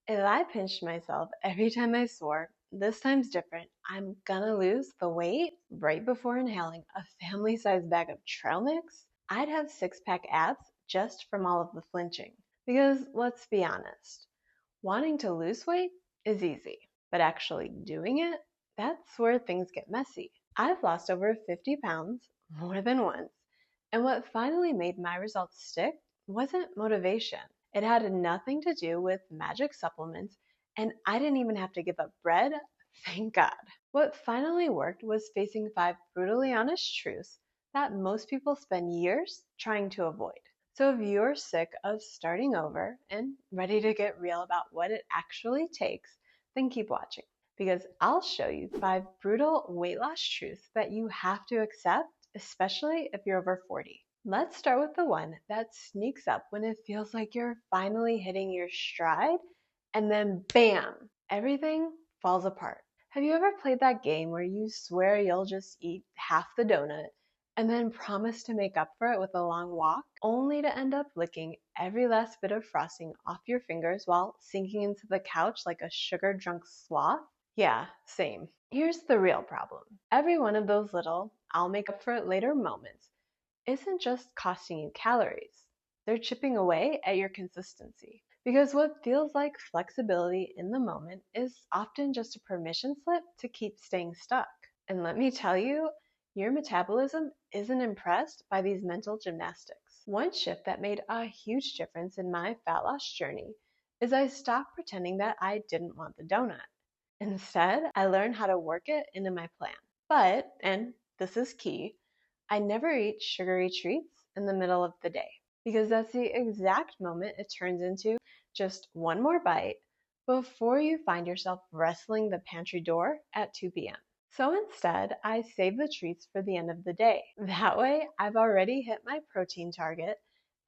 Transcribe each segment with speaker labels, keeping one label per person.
Speaker 1: If I pinched myself every time I swore, this time's different. I'm gonna lose the weight right before inhaling a family-sized bag of trail mix. I'd have six-pack abs just from all of the flinching. Because let's be honest, wanting to lose weight is easy, but actually doing it, that's where things get messy. I've lost over 50 pounds more than once, and what finally made my results stick wasn't motivation. It had nothing to do with magic supplements, and I didn't even have to give up bread, thank God. What finally worked was facing five brutally honest truths that most people spend years trying to avoid. So if you're sick of starting over and ready to get real about what it actually takes, then keep watching because I'll show you five brutal weight loss truths that you have to accept, especially if you're over 40. Let's start with the one that sneaks up when it feels like you're finally hitting your stride, and then bam, everything falls apart. Have you ever played that game where you swear you'll just eat half the donut and then promise to make up for it with a long walk, only to end up licking every last bit of frosting off your fingers while sinking into the couch like a sugar-drunk sloth? Yeah, same. Here's the real problem. Every one of those little I'll make up for it later moments isn't just costing you calories. They're chipping away at your consistency. Because what feels like flexibility in the moment is often just a permission slip to keep staying stuck. And let me tell you, your metabolism isn't impressed by these mental gymnastics. One shift that made a huge difference in my fat loss journey is I stopped pretending that I didn't want the donut. Instead, I learned how to work it into my plan. But, and this is key, I never eat sugary treats in the middle of the day because that's the exact moment it turns into just one more bite before you find yourself wrestling the pantry door at 2 p.m. So instead, I save the treats for the end of the day. That way, I've already hit my protein target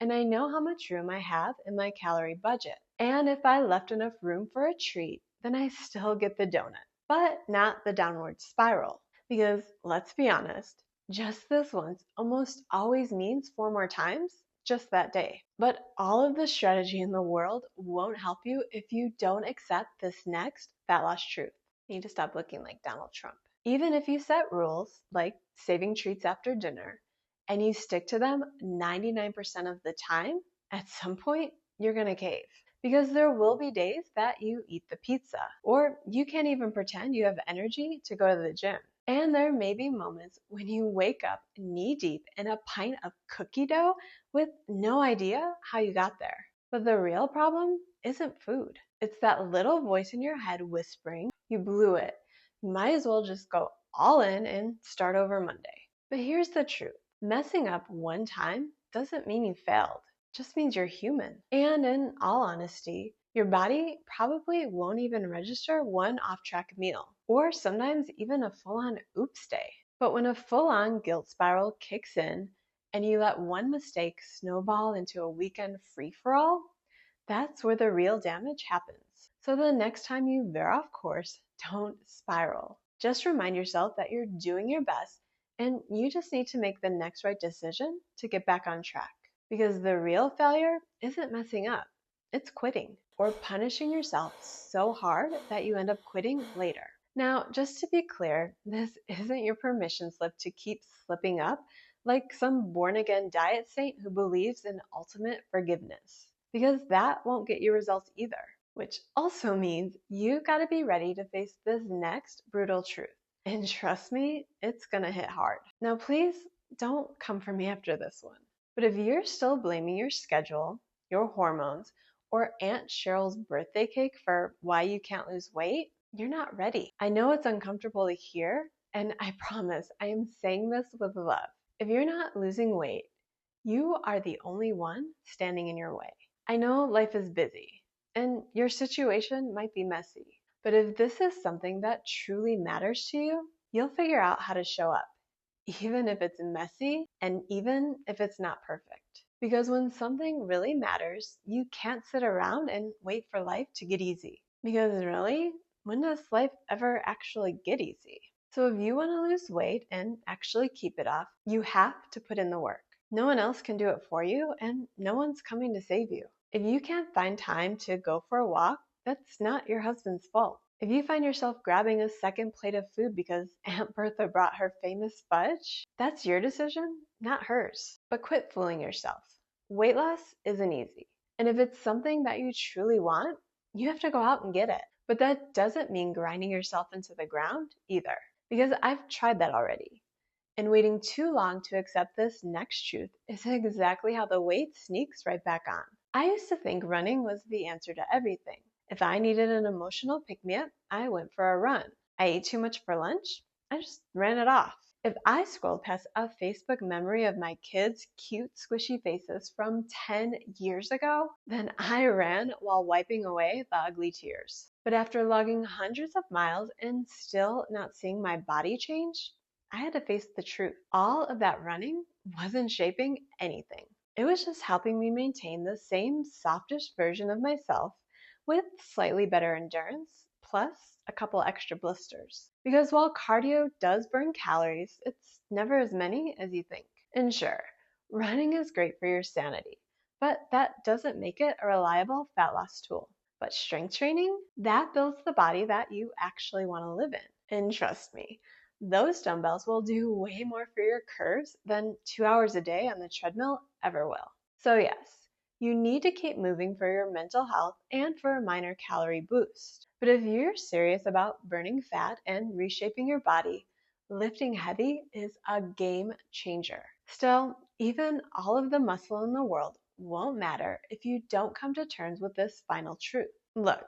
Speaker 1: and I know how much room I have in my calorie budget. And if I left enough room for a treat, then I still get the donut, but not the downward spiral. Because let's be honest, just this once almost always means four more times just that day. But all of the strategy in the world won't help you if you don't accept this next fat loss truth. You need to stop looking like Donald Trump. Even if you set rules like saving treats after dinner and you stick to them 99% of the time, at some point you're gonna cave. Because there will be days that you eat the pizza, or you can't even pretend you have energy to go to the gym. And there may be moments when you wake up knee deep in a pint of cookie dough with no idea how you got there. But the real problem isn't food. It's that little voice in your head whispering, you blew it. You might as well just go all in and start over Monday. But here's the truth. Messing up one time doesn't mean you failed. It just means you're human. And in all honesty, your body probably won't even register one off-track meal, or sometimes even a full-on oops day. But when a full-on guilt spiral kicks in and you let one mistake snowball into a weekend free-for-all, that's where the real damage happens. So the next time you veer off course, don't spiral. Just remind yourself that you're doing your best and you just need to make the next right decision to get back on track. Because the real failure isn't messing up, it's quitting or punishing yourself so hard that you end up quitting later. Now, just to be clear, this isn't your permission slip to keep slipping up like some born again diet saint who believes in ultimate forgiveness, because that won't get you results either. Which also means you gotta be ready to face this next brutal truth. And trust me, it's gonna hit hard. Now, please don't come for me after this one. But if you're still blaming your schedule, your hormones, or Aunt Cheryl's birthday cake for why you can't lose weight, you're not ready. I know it's uncomfortable to hear, and I promise I am saying this with love. If you're not losing weight, you are the only one standing in your way. I know life is busy, and your situation might be messy, but if this is something that truly matters to you, you'll figure out how to show up, even if it's messy and even if it's not perfect. Because when something really matters, you can't sit around and wait for life to get easy. Because really, when does life ever actually get easy? So if you want to lose weight and actually keep it off, you have to put in the work. No one else can do it for you, and no one's coming to save you. If you can't find time to go for a walk that's not your husband's fault. If you find yourself grabbing a second plate of food because Aunt Bertha brought her famous fudge, that's your decision, not hers. But quit fooling yourself. Weight loss isn't easy. And if it's something that you truly want, you have to go out and get it. But that doesn't mean grinding yourself into the ground either, because I've tried that already. And waiting too long to accept this next truth is exactly how the weight sneaks right back on. I used to think running was the answer to everything. If I needed an emotional pick me up, I went for a run. I ate too much for lunch, I just ran it off. If I scrolled past a Facebook memory of my kids' cute, squishy faces from 10 years ago, then I ran while wiping away the ugly tears. But after logging hundreds of miles and still not seeing my body change, I had to face the truth. All of that running wasn't shaping anything. It was just helping me maintain the same softish version of myself with slightly better endurance, plus a couple extra blisters. Because while cardio does burn calories, it's never as many as you think. And sure, running is great for your sanity, but that doesn't make it a reliable fat loss tool. But strength training, that builds the body that you actually want to live in. And trust me, those dumbbells will do way more for your curves than 2 hours a day on the treadmill ever will. So yes, you need to keep moving for your mental health and for a minor calorie boost. But if you're serious about burning fat and reshaping your body, lifting heavy is a game changer. Still, even all of the muscle in the world won't matter if you don't come to terms with this final truth. Look,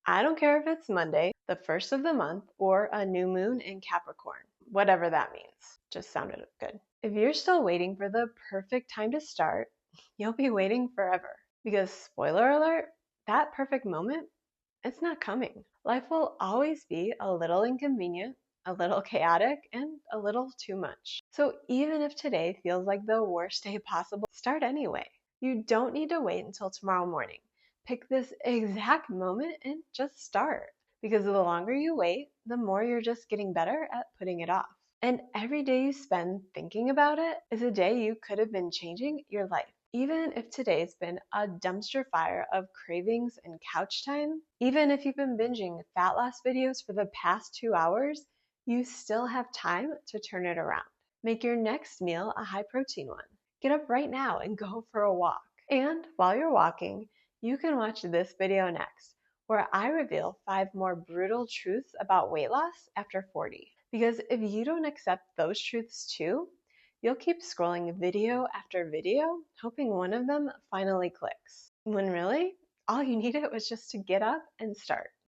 Speaker 1: I don't care if it's Monday, the first of the month, or a new moon in Capricorn, whatever that means. Just sounded good. If you're still waiting for the perfect time to start, you'll be waiting forever. Because, spoiler alert, that perfect moment, it's not coming. Life will always be a little inconvenient, a little chaotic, and a little too much. So even if today feels like the worst day possible, start anyway. You don't need to wait until tomorrow morning. Pick this exact moment and just start. Because the longer you wait, the more you're just getting better at putting it off. And every day you spend thinking about it is a day you could have been changing your life. Even if today's been a dumpster fire of cravings and couch time, even if you've been binging fat loss videos for the past 2 hours, you still have time to turn it around. Make your next meal a high protein one. Get up right now and go for a walk. And while you're walking, you can watch this video next, where I reveal 5 more brutal truths about weight loss after 40. Because if you don't accept those truths too, you'll keep scrolling video after video, hoping one of them finally clicks. When really, all you needed was just to get up and start.